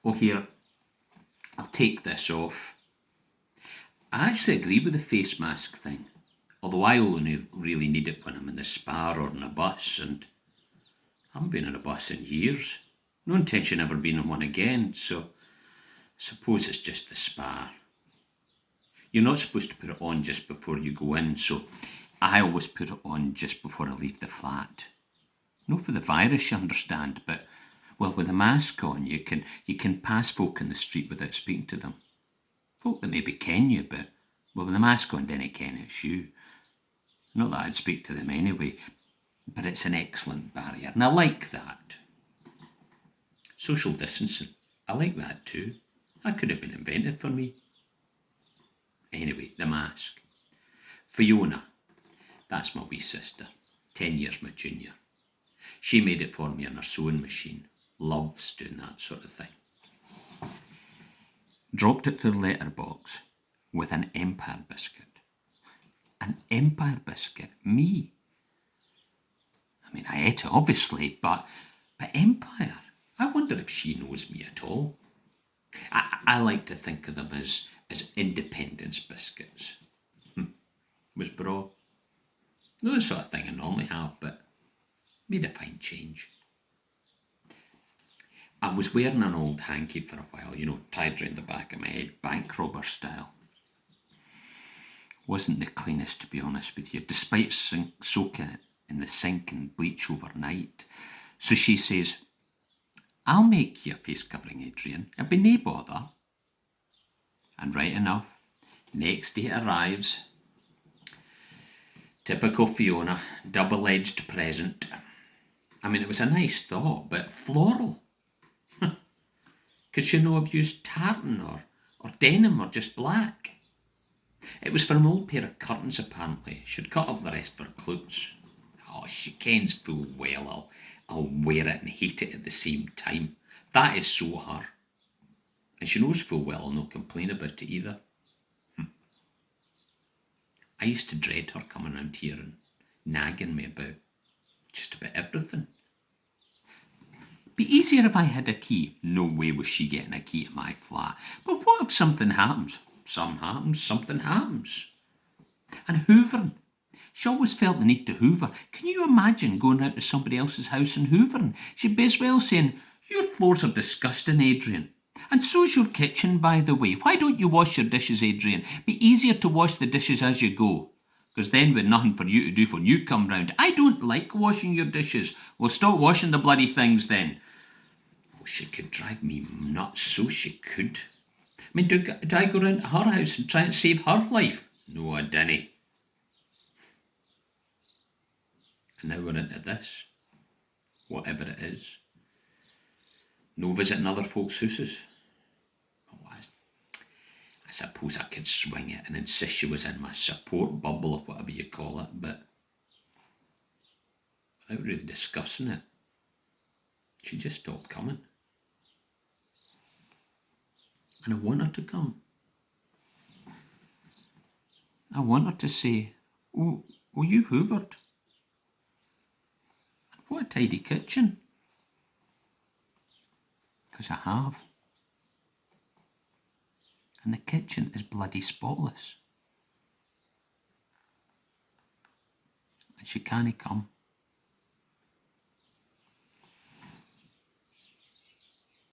Oh, here, I'll take this off. I actually agree with the face mask thing, although I only really need it when I'm in the Spa or on a bus, and I haven't been on a bus in years. No intention of ever being on one again, so I suppose it's just the Spa. You're not supposed to put it on just before you go in, so I always put it on just before I leave the flat. Not for the virus, you understand, but, well, with a mask on, you can pass folk in the street without speaking to them. Folk that maybe ken you, but, well, with a mask on, then ken it's you. Not that I'd speak to them anyway, but it's an excellent barrier, and I like that. Social distancing, I like that too. That could have been invented for me. Anyway, the mask. Fiona, that's my wee sister, 10 years my junior. She made it for me on her sewing machine. Loves doing that sort of thing. Dropped it through the letterbox with an Empire biscuit. An Empire biscuit? Me? I mean, I ate it obviously, but Empire? I wonder if she knows me at all. I like to think of them as independence biscuits. Was bra. Not the sort of thing I normally have, but made a fine change. I was wearing an old hanky for a while, tied round the back of my head, bank robber style. Wasn't the cleanest, to be honest with you, despite soaking it in the sink and bleach overnight. So she says, I'll make you a face covering, Adrian. It'll be nae bother. And right enough, next day it arrives. Typical Fiona, double-edged present. I mean, it was a nice thought, but floral. Could she no have used tartan or denim or just black? It was for an old pair of curtains, apparently. She'd cut up the rest for clothes. Oh, she kens full well I'll wear it and hate it at the same time. That is so her. And she knows full well I'll not complain about it either. I used to dread her coming round here and nagging me about just about everything. Be easier if I had a key. No way was she getting a key to my flat. But what if something happens? Something happens, something happens. And hoovering. She always felt the need to hoover. Can you imagine going out to somebody else's house and hoovering? She'd be as well saying, your floors are disgusting, Adrian. And so's your kitchen, by the way. Why don't you wash your dishes, Adrian? Be easier to wash the dishes as you go. Because then we've nothing for you to do when you come round. I don't like washing your dishes. Well, stop washing the bloody things then. Oh, she could drive me nuts, so she could. I mean, do I go round to her house and try and save her life? No, I dinna. And now we're into this. Whatever it is. No visiting other folks' houses. Oh, I suppose I could swing it and insist she was in my support bubble or whatever you call it, but without really discussing it, she just stopped coming. And I want her to come. I want her to say, oh, you've hoovered. And what a tidy kitchen. Because I have. And the kitchen is bloody spotless. And she can't come.